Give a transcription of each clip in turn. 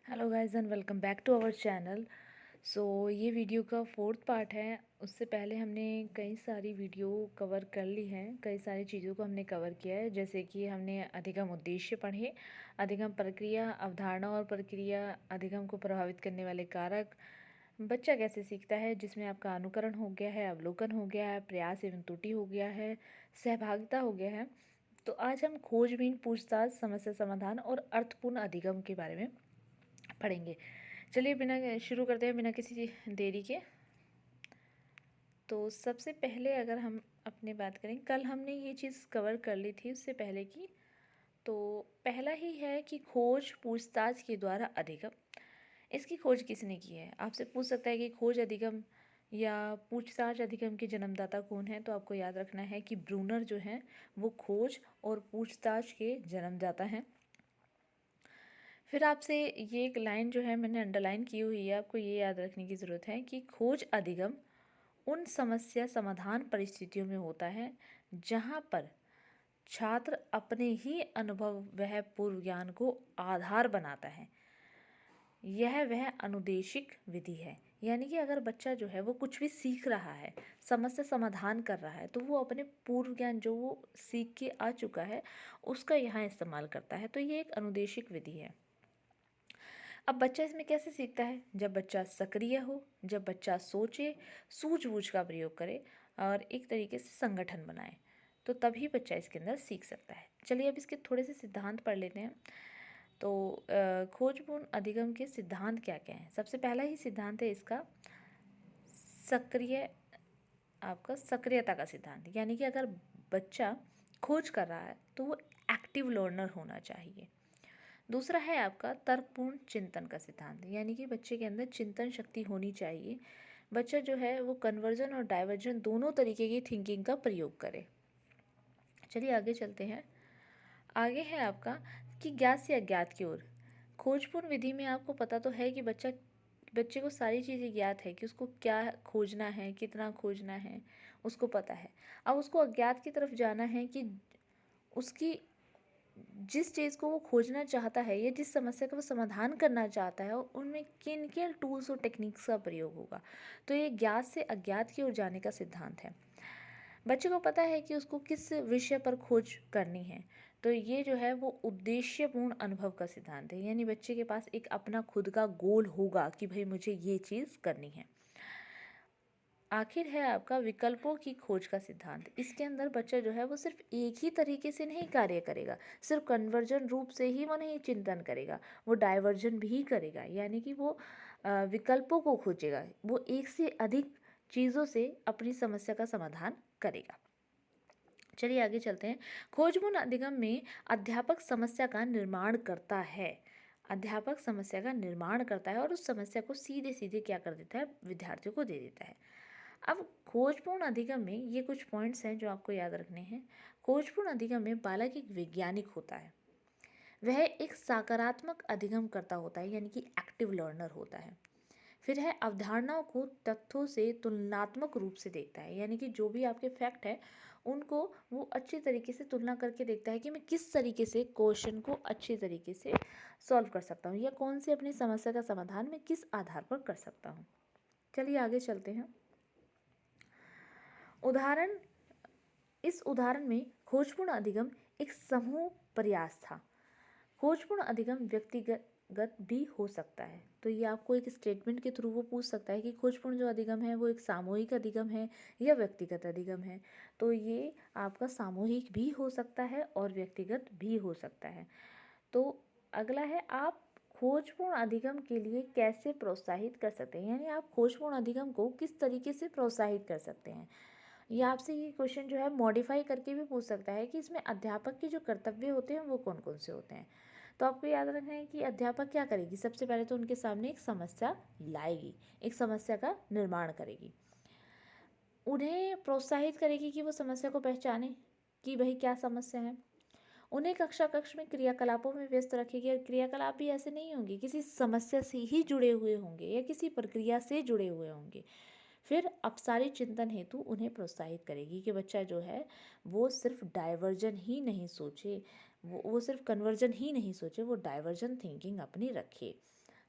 Hello guys and welcome back to our channel. ये video का fourth part है। उससे पहले हमने कई सारी वीडियो कवर कर ली हैं, कई सारी चीज़ों को हमने कवर किया है, जैसे कि हमने अधिगम उद्देश्य पढ़े, अधिगम प्रक्रिया, अवधारणा और प्रक्रिया, अधिगम को प्रभावित करने वाले कारक, बच्चा कैसे सीखता है, जिसमें आपका अनुकरण हो गया है, अवलोकन हो गया है, प्रयास एवं त्रुटि हो गया है, सहभागिता हो गया है। तो आज हम खोजबीन, पूछताछ, समस्या समाधान और अर्थपूर्ण अधिगम के बारे में पढ़ेंगे। चलिए बिना शुरू करते हैं बिना किसी देरी के। तो सबसे पहले अगर हम अपनी बात करें, कल हमने ये चीज़ कवर कर ली थी उससे पहले की। तो पहला ही है कि खोज पूछताछ के द्वारा अधिगम। इसकी खोज किसने की है? आपसे पूछ सकता है कि खोज अधिगम या पूछताछ अधिगम के जन्मदाता कौन है। तो आपको याद रखना है कि ब्रूनर जो हैं वो खोज और पूछताछ के जन्मदाता हैं। फिर आपसे ये एक लाइन जो है मैंने अंडरलाइन की हुई है, आपको ये याद रखने की ज़रूरत है कि खोज अधिगम उन समस्या समाधान परिस्थितियों में होता है जहाँ पर छात्र अपने ही अनुभव वह पूर्व ज्ञान को आधार बनाता है। यह वह अनुदेशिक विधि है, यानी कि अगर बच्चा जो है वो कुछ भी सीख रहा है, समस्या समाधान कर रहा है, तो वो अपने पूर्व ज्ञान जो वो सीख के आ चुका है उसका यहाँ इस्तेमाल करता है। तो ये एक अनुदेशिक विधि है। अब बच्चा इसमें कैसे सीखता है? जब बच्चा सक्रिय हो, जब बच्चा सोचे, सूझबूझ का प्रयोग करे और एक तरीके से संगठन बनाए, तो तभी बच्चा इसके अंदर सीख सकता है। चलिए अब इसके थोड़े से सिद्धांत पढ़ लेते हैं। तो खोजपूर्ण अधिगम के सिद्धांत क्या क्या हैं? सबसे पहला ही सिद्धांत है इसका सक्रिय, आपका सक्रियता का सिद्धांत, यानी कि अगर बच्चा खोज कर रहा है तो वो एक्टिव लर्नर होना चाहिए। दूसरा है आपका तर्कपूर्ण चिंतन का सिद्धांत, यानी कि बच्चे के अंदर चिंतन शक्ति होनी चाहिए। बच्चा जो है वो कन्वर्जन और डाइवर्जन दोनों तरीके की थिंकिंग का प्रयोग करे। चलिए आगे चलते हैं। आगे है आपका कि ज्ञात से अज्ञात की ओर। खोजपूर्ण विधि में आपको पता तो है कि बच्चे को सारी चीज़ें ज्ञात है कि उसको क्या खोजना है, कितना खोजना है, उसको पता है। अब उसको अज्ञात की तरफ जाना है कि उसकी जिस चीज़ को वो खोजना चाहता है या जिस समस्या का वो समाधान करना चाहता है उनमें किन किन टूल्स और टेक्निक्स का प्रयोग होगा। तो ये ज्ञात से अज्ञात की ओर जाने का सिद्धांत है। बच्चे को पता है कि उसको किस विषय पर खोज करनी है, तो ये जो है वो उद्देश्यपूर्ण अनुभव का सिद्धांत है, यानी बच्चे के पास एक अपना खुद का गोल होगा कि भाई मुझे ये चीज़ करनी है। आखिर है आपका विकल्पों की खोज का सिद्धांत। इसके अंदर बच्चा जो है वो सिर्फ एक ही तरीके से नहीं कार्य करेगा, सिर्फ कन्वर्जन रूप से ही वो नहीं चिंतन करेगा, वो डाइवर्जन भी करेगा, यानी कि वो विकल्पों को खोजेगा, वो एक से अधिक चीज़ों से अपनी समस्या का समाधान करेगा। चलिए आगे चलते हैं। खोजपूर्ण अधिगम में अध्यापक समस्या का निर्माण करता है। अध्यापक समस्या का निर्माण करता है और उस समस्या को सीधे सीधे क्या कर देता है? विद्यार्थियों को दे देता है। अब खोजपूर्ण अधिगम में ये कुछ पॉइंट्स हैं जो आपको याद रखने हैं। खोजपूर्ण अधिगम में बालक एक वैज्ञानिक होता है, वह एक सकारात्मक अधिगम करता होता है, यानी कि एक्टिव लर्नर होता है। फिर है अवधारणाओं को तथ्यों से तुलनात्मक रूप से देखता है, यानी कि जो भी आपके फैक्ट है उनको वो अच्छी तरीके से तुलना करके देखता है कि मैं किस तरीके से क्वेश्चन को अच्छी तरीके से सॉल्व कर सकता हूँ या कौन सी अपनी समस्या का समाधान मैं किस आधार पर कर सकता हूँ। चलिए आगे चलते हैं। उदाहरण, इस उदाहरण में खोजपूर्ण अधिगम एक समूह प्रयास था। खोजपूर्ण अधिगम व्यक्तिगत भी हो सकता है। तो ये आपको एक स्टेटमेंट के थ्रू वो पूछ सकता है कि खोजपूर्ण जो अधिगम है वो एक सामूहिक अधिगम है या व्यक्तिगत अधिगम है। तो ये आपका सामूहिक भी हो सकता है और व्यक्तिगत भी हो सकता है। तो अगला है, आप खोजपूर्ण अधिगम के लिए कैसे प्रोत्साहित कर सकते हैं, यानी आप खोजपूर्ण अधिगम को किस तरीके से प्रोत्साहित कर सकते हैं। ये आपसे ये क्वेश्चन जो है मॉडिफाई करके भी पूछ सकता है कि इसमें अध्यापक के जो कर्तव्य होते हैं वो कौन कौन से होते हैं। तो आपको याद रखना है कि अध्यापक क्या करेगी? सबसे पहले तो उनके सामने एक समस्या लाएगी, एक समस्या का निर्माण करेगी, उन्हें प्रोत्साहित करेगी कि वो समस्या को पहचाने कि भाई क्या समस्या है। उन्हें कक्षा कक्ष में क्रियाकलापों में व्यस्त रखेगी और क्रियाकलाप भी ऐसे नहीं होंगे, किसी समस्या से ही जुड़े हुए होंगे या किसी प्रक्रिया से जुड़े हुए होंगे। फिर अपसारी चिंतन हेतु उन्हें प्रोत्साहित करेगी कि बच्चा जो है वो सिर्फ डाइवर्जन ही नहीं सोचे, वो सिर्फ कन्वर्जन ही नहीं सोचे, वो डाइवर्जन थिंकिंग अपनी रखे।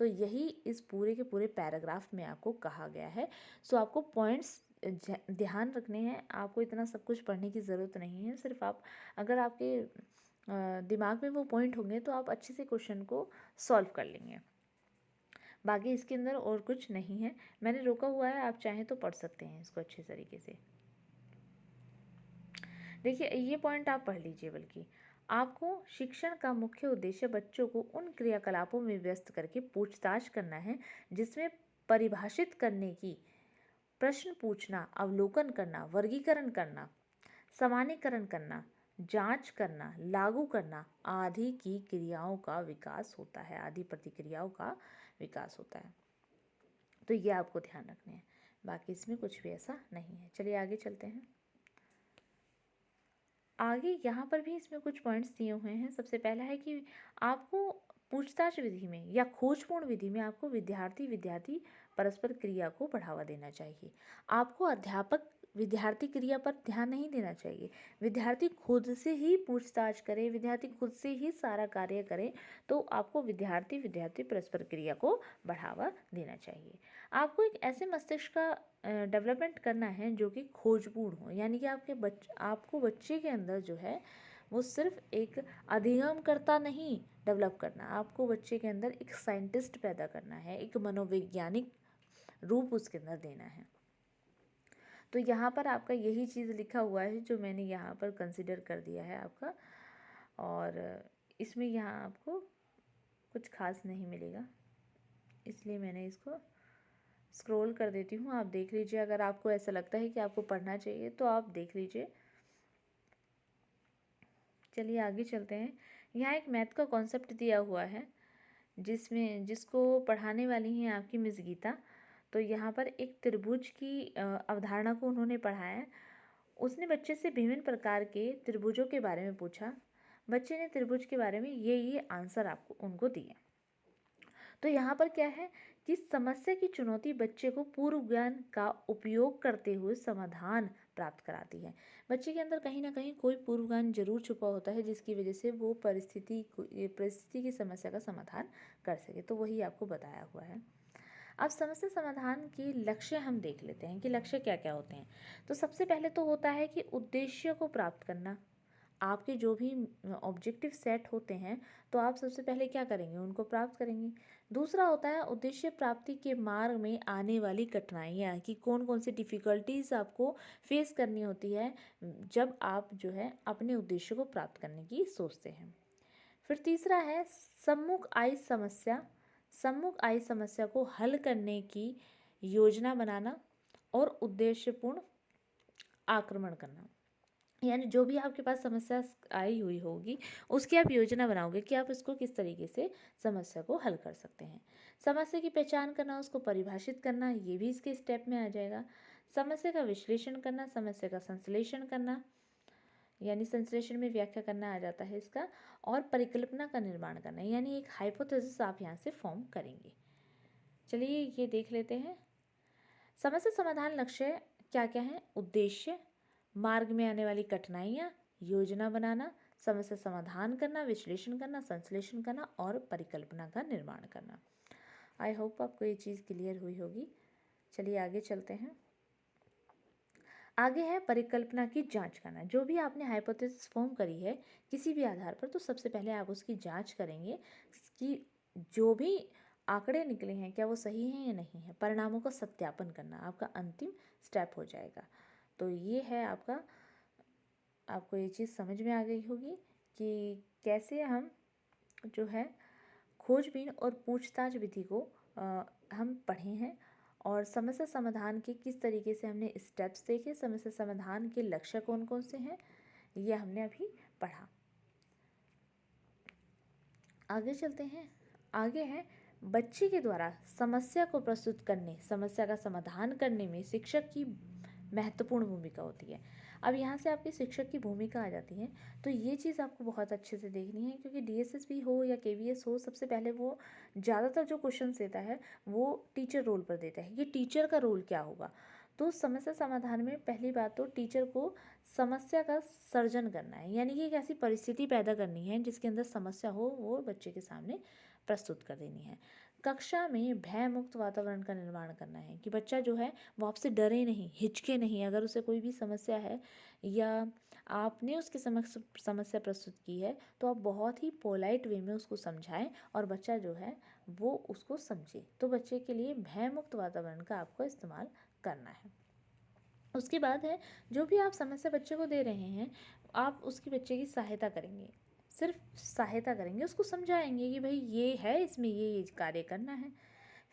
तो यही इस पूरे के पूरे पैराग्राफ में आपको कहा गया है। सो आपको पॉइंट्स ध्यान रखने हैं, आपको इतना सब कुछ पढ़ने की ज़रूरत नहीं है। सिर्फ आप, अगर आपके दिमाग में वो पॉइंट होंगे तो आप अच्छे से क्वेश्चन को सॉल्व कर लेंगे। बाकी इसके अंदर और कुछ नहीं है, मैंने रोका हुआ है, आप चाहें तो पढ़ सकते हैं इसको अच्छे तरीके से। देखिए ये पॉइंट आप पढ़ लीजिए। बल्कि आपको शिक्षण का मुख्य उद्देश्य बच्चों को उन क्रियाकलापों में व्यस्त करके पूछताछ करना है जिसमें परिभाषित करने की, प्रश्न पूछना, अवलोकन करना, वर्गीकरण करना, सामान्यीकरण करना, जांच करना, लागू करना आदि की क्रियाओं का विकास होता है, आदि प्रतिक्रियाओं का विकास होता है। तो ये आपको ध्यान रखना है, बाकी इसमें कुछ भी ऐसा नहीं है। चलिए आगे चलते हैं। आगे यहाँ पर भी इसमें कुछ पॉइंट्स दिए हुए हैं। सबसे पहला है कि आपको पूछताछ विधि में या खोजपूर्ण विधि में आपको विद्यार्थी परस्पर क्रिया को बढ़ावा देना चाहिए। आपको अध्यापक विद्यार्थी क्रिया पर ध्यान नहीं देना चाहिए। विद्यार्थी खुद से ही पूछताछ करे, विद्यार्थी खुद से ही सारा कार्य करे, तो आपको विद्यार्थी परस्पर क्रिया को बढ़ावा देना चाहिए। आपको एक ऐसे मस्तिष्क का डेवलपमेंट करना है जो कि खोजपूर्ण हो, यानी कि आपको बच्चे के अंदर जो है वो सिर्फ एक अधिगमकर्ता नहीं डेवलप करना, आपको बच्चे के अंदर एक साइंटिस्ट पैदा करना है, एक मनोवैज्ञानिक रूप उसके अंदर देना है। तो यहाँ पर आपका यही चीज़ लिखा हुआ है जो मैंने यहाँ पर कंसिडर कर दिया है आपका, और इसमें यहाँ आपको कुछ खास नहीं मिलेगा, इसलिए मैंने इसको स्क्रॉल कर देती हूँ। आप देख लीजिए, अगर आपको ऐसा लगता है कि आपको पढ़ना चाहिए तो आप देख लीजिए। चलिए आगे चलते हैं। यहाँ एक मैथ का कॉन्सेप्ट दिया हुआ है जिसको पढ़ाने वाली हैं आपकी मिस गीता। तो यहाँ पर एक त्रिभुज की अवधारणा को उन्होंने पढ़ाया है। उसने बच्चे से विभिन्न प्रकार के त्रिभुजों के बारे में पूछा। बच्चे ने त्रिभुज के बारे में ये आंसर आपको उनको दिए। तो यहाँ पर क्या है कि समस्या की चुनौती बच्चे को पूर्व ज्ञान का उपयोग करते हुए समाधान प्राप्त कराती है। बच्चे के अंदर कहीं ना कहीं कोई पूर्व ज्ञान जरूर छुपा होता है जिसकी वजह से वो परिस्थिति की समस्या का समाधान कर सके, तो वही आपको बताया हुआ है। अब समस्या समाधान के लक्ष्य हम देख लेते हैं कि लक्ष्य क्या क्या होते हैं। तो सबसे पहले तो होता है कि उद्देश्य को प्राप्त करना। आपके जो भी ऑब्जेक्टिव सेट होते हैं तो आप सबसे पहले क्या करेंगे, उनको प्राप्त करेंगे। दूसरा होता है उद्देश्य प्राप्ति के मार्ग में आने वाली कठिनाइयाँ, कि कौन कौन सी डिफ़िकल्टीज आपको फेस करनी होती है जब आप जो है अपने उद्देश्य को प्राप्त करने की सोचते हैं। फिर तीसरा है सम्मुख आई समस्या को हल करने की योजना बनाना और उद्देश्यपूर्ण आक्रमण करना। यानी जो भी आपके पास समस्या आई हुई होगी उसकी आप योजना बनाओगे कि आप इसको किस तरीके से समस्या को हल कर सकते हैं। समस्या की पहचान करना, उसको परिभाषित करना, ये भी इसके स्टेप में आ जाएगा। समस्या का विश्लेषण करना, समस्या का संश्लेषण करना, यानी संश्लेषण में व्याख्या करना आ जाता है इसका, और परिकल्पना का निर्माण करना, यानी एक हाइपोथेसिस आप यहाँ से फॉर्म करेंगे। चलिए ये देख लेते हैं। समस्या समाधान लक्ष्य क्या क्या है? उद्देश्य, मार्ग में आने वाली कठिनाइयाँ, योजना बनाना, समस्या समाधान करना, विश्लेषण करना, संश्लेषण करना और परिकल्पना का निर्माण करना। आई होप आपको ये चीज़ क्लियर हुई होगी। चलिए आगे चलते हैं। आगे है परिकल्पना की जांच करना। जो भी आपने हाइपोथेसिस फॉर्म करी है किसी भी आधार पर, तो सबसे पहले आप उसकी जांच करेंगे कि जो भी आंकड़े निकले हैं क्या वो सही हैं या नहीं है। परिणामों का सत्यापन करना आपका अंतिम स्टेप हो जाएगा। तो ये है आपको ये चीज़ समझ में आ गई होगी कि कैसे हम जो है खोजबीन और पूछताछ विधि को हम पढ़े हैं, और समस्या समाधान के किस तरीके से हमने स्टेप्स देखे, समस्या समाधान के लक्ष्य कौन कौन से हैं, ये हमने अभी पढ़ा। आगे चलते हैं। आगे है बच्चे के द्वारा समस्या को प्रस्तुत करने, समस्या का समाधान करने में शिक्षक की महत्वपूर्ण भूमिका होती है। अब यहाँ से आपके शिक्षक की भूमिका आ जाती है। तो ये चीज़ आपको बहुत अच्छे से देखनी है, क्योंकि डीएसएसबी हो या केवीएस हो, सबसे पहले वो ज़्यादातर जो क्वेश्चन देता है वो टीचर रोल पर देता है कि टीचर का रोल क्या होगा। तो समस्या समाधान में पहली बात तो टीचर को समस्या का सर्जन करना है, यानी कि एक ऐसी परिस्थिति पैदा करनी है जिसके अंदर समस्या हो वो बच्चे के सामने प्रस्तुत कर देनी है। कक्षा में भय मुक्त वातावरण का निर्माण करना है कि बच्चा जो है वो आपसे डरे नहीं, हिचके नहीं। अगर उसे कोई भी समस्या है या आपने उसके समक्ष समस्या प्रस्तुत की है तो आप बहुत ही पोलाइट वे में उसको समझाएं और बच्चा जो है वो उसको समझे। तो बच्चे के लिए भय मुक्त वातावरण का आपको इस्तेमाल करना है। उसके बाद है, जो भी आप समस्या बच्चे को दे रहे हैं आप उसकी बच्चे की सहायता करेंगे, सिर्फ सहायता करेंगे, उसको समझाएंगे कि भाई ये है, इसमें ये कार्य करना है।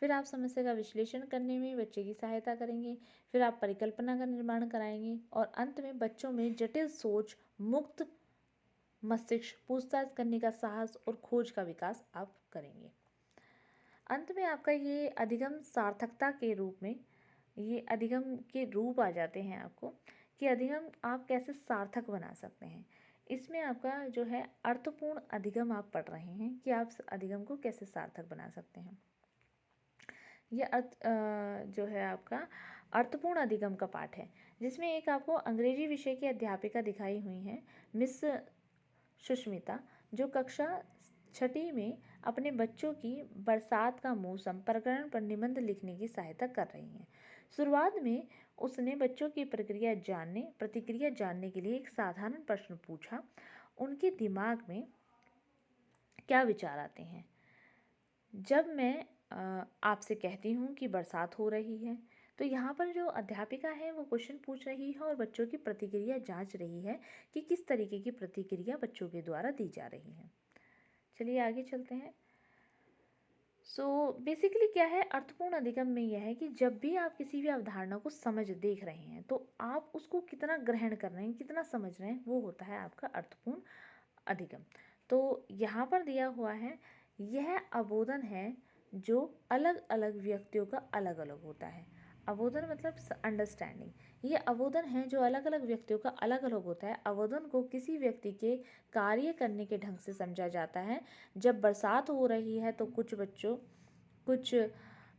फिर आप समस्या का विश्लेषण करने में बच्चे की सहायता करेंगे। फिर आप परिकल्पना का निर्माण कराएंगे और अंत में बच्चों में जटिल सोच, मुक्त मस्तिष्क, पूछताछ करने का साहस और खोज का विकास आप करेंगे। अंत में आपका ये अधिगम सार्थकता के रूप में, ये अधिगम के रूप आ जाते हैं आपको कि अधिगम आप कैसे सार्थक बना सकते हैं। इसमें आपका जो है अर्थपूर्ण अधिगम आप पढ़ रहे हैं कि आप अधिगम को कैसे सार्थक बना सकते हैं। यह जो है आपका अर्थपूर्ण अधिगम का पाठ है, जिसमें एक आपको अंग्रेजी विषय की अध्यापिका दिखाई हुई हैं, मिस सुष्मिता, जो कक्षा 6ठी में अपने बच्चों की बरसात का मौसम प्रकरण पर निबंध लिखने की सहायता कर रही हैं। शुरुआत में उसने बच्चों की प्रतिक्रिया जानने के लिए एक साधारण प्रश्न पूछा, उनके दिमाग में क्या विचार आते हैं जब मैं आपसे कहती हूँ कि बरसात हो रही है। तो यहाँ पर जो अध्यापिका है वो क्वेश्चन पूछ रही है और बच्चों की प्रतिक्रिया जांच रही है कि किस तरीके की प्रतिक्रिया बच्चों के द्वारा दी जा रही है। चलिए आगे चलते हैं। बेसिकली क्या है, अर्थपूर्ण अधिगम में यह है कि जब भी आप किसी भी अवधारणा को देख रहे हैं तो आप उसको कितना ग्रहण कर रहे हैं, कितना समझ रहे हैं, वो होता है आपका अर्थपूर्ण अधिगम। तो यहाँ पर दिया हुआ है, यह अबोधन है जो अलग अलग व्यक्तियों का अलग अलग होता है। अबोधन मतलब अंडरस्टैंडिंग। ये अबोधन है जो अलग अलग व्यक्तियों का अलग अलग होता है। अबोधन को किसी व्यक्ति के कार्य करने के ढंग से समझा जाता है। जब बरसात हो रही है तो कुछ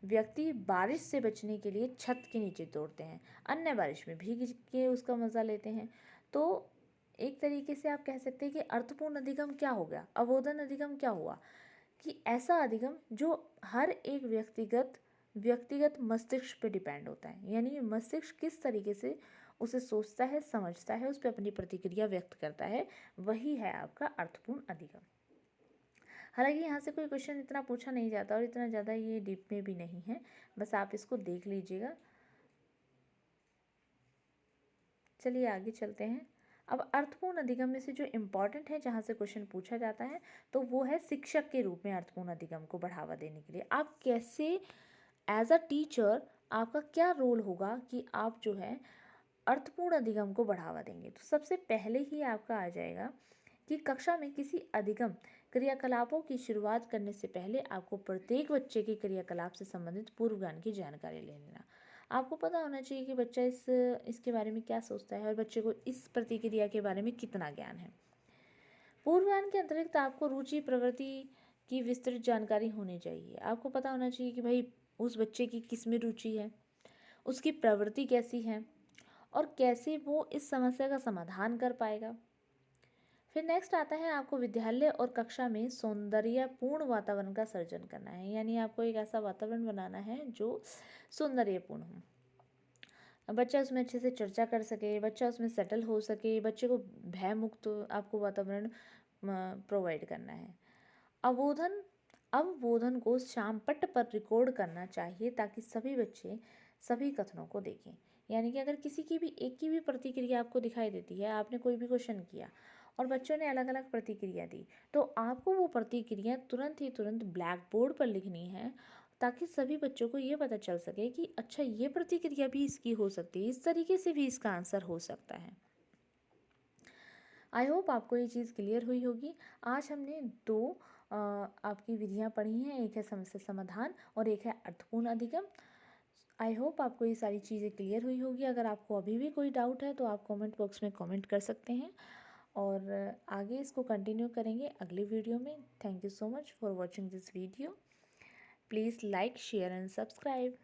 व्यक्ति बारिश से बचने के लिए छत के नीचे दौड़ते हैं, अन्य बारिश में भीग के उसका मज़ा लेते हैं। तो एक तरीके से आप कह सकते हैं कि अर्थपूर्ण अधिगम क्या हो गया, अबोधन अधिगम क्या हुआ, कि ऐसा अधिगम जो हर एक व्यक्तिगत मस्तिष्क पे डिपेंड होता है। यानी मस्तिष्क किस तरीके से उसे सोचता है, समझता है, उस पर अपनी प्रतिक्रिया व्यक्त करता है, वही है आपका अर्थपूर्ण अधिगम। हालांकि यहाँ से कोई क्वेश्चन इतना पूछा नहीं जाता और इतना ज़्यादा ये डीप में भी नहीं है, बस आप इसको देख लीजिएगा। चलिए आगे चलते हैं। अब अर्थपूर्ण अधिगम में से जो इम्पॉर्टेंट है, जहाँ से क्वेश्चन पूछा जाता है, तो वो है शिक्षक के रूप में अर्थपूर्ण अधिगम को बढ़ावा देने के लिए आप कैसे एज अ टीचर, आपका क्या रोल होगा कि आप जो है अर्थपूर्ण अधिगम को बढ़ावा देंगे। तो सबसे पहले ही आपका आ जाएगा कि कक्षा में किसी अधिगम क्रियाकलापों की शुरुआत करने से पहले आपको प्रत्येक बच्चे के क्रियाकलाप से संबंधित पूर्व ज्ञान की जानकारी ले लेना। आपको पता होना चाहिए कि बच्चा इसके बारे में क्या सोचता है और बच्चे को इस प्रतिक्रिया के बारे में कितना ज्ञान है। पूर्व ज्ञान के अतिरिक्त आपको रुचि प्रवृत्ति की विस्तृत जानकारी होनी चाहिए। आपको पता होना चाहिए कि भाई उस बच्चे की किस में रुचि है, उसकी प्रवृत्ति कैसी है और कैसे वो इस समस्या का समाधान कर पाएगा। फिर नेक्स्ट आता है, आपको विद्यालय और कक्षा में सौंदर्यपूर्ण वातावरण का सर्जन करना है। यानी आपको एक ऐसा वातावरण बनाना है जो सौंदर्यपूर्ण हो, बच्चा उसमें अच्छे से चर्चा कर सके, बच्चा उसमें सेटल हो सके, बच्चे को भय मुक्त आपको वातावरण प्रोवाइड करना है। अवबोधन को शामपट्ट पर रिकॉर्ड करना चाहिए ताकि सभी बच्चे सभी कथनों को देखें। यानी कि अगर किसी की भी एक की भी प्रतिक्रिया आपको दिखाई देती है, आपने कोई भी क्वेश्चन किया और बच्चों ने अलग अलग प्रतिक्रिया दी, तो आपको वो प्रतिक्रिया तुरंत ब्लैक बोर्ड पर लिखनी है ताकि सभी बच्चों को ये पता चल सके कि अच्छा ये प्रतिक्रिया भी इसकी हो सकती है, इस तरीके से भी इसका आंसर हो सकता है। आई होप आपको ये चीज़ क्लियर हुई होगी। आज हमने दो आपकी विधियाँ पढ़ी हैं, एक है समस्या समाधान और एक है अर्थपूर्ण अधिगम। आई होप आपको ये सारी चीज़ें क्लियर हुई होगी। अगर आपको अभी भी कोई डाउट है तो आप कमेंट बॉक्स में कमेंट कर सकते हैं और आगे इसको कंटिन्यू करेंगे अगले वीडियो में। Thank you so much for watching this video. Please like, share and subscribe.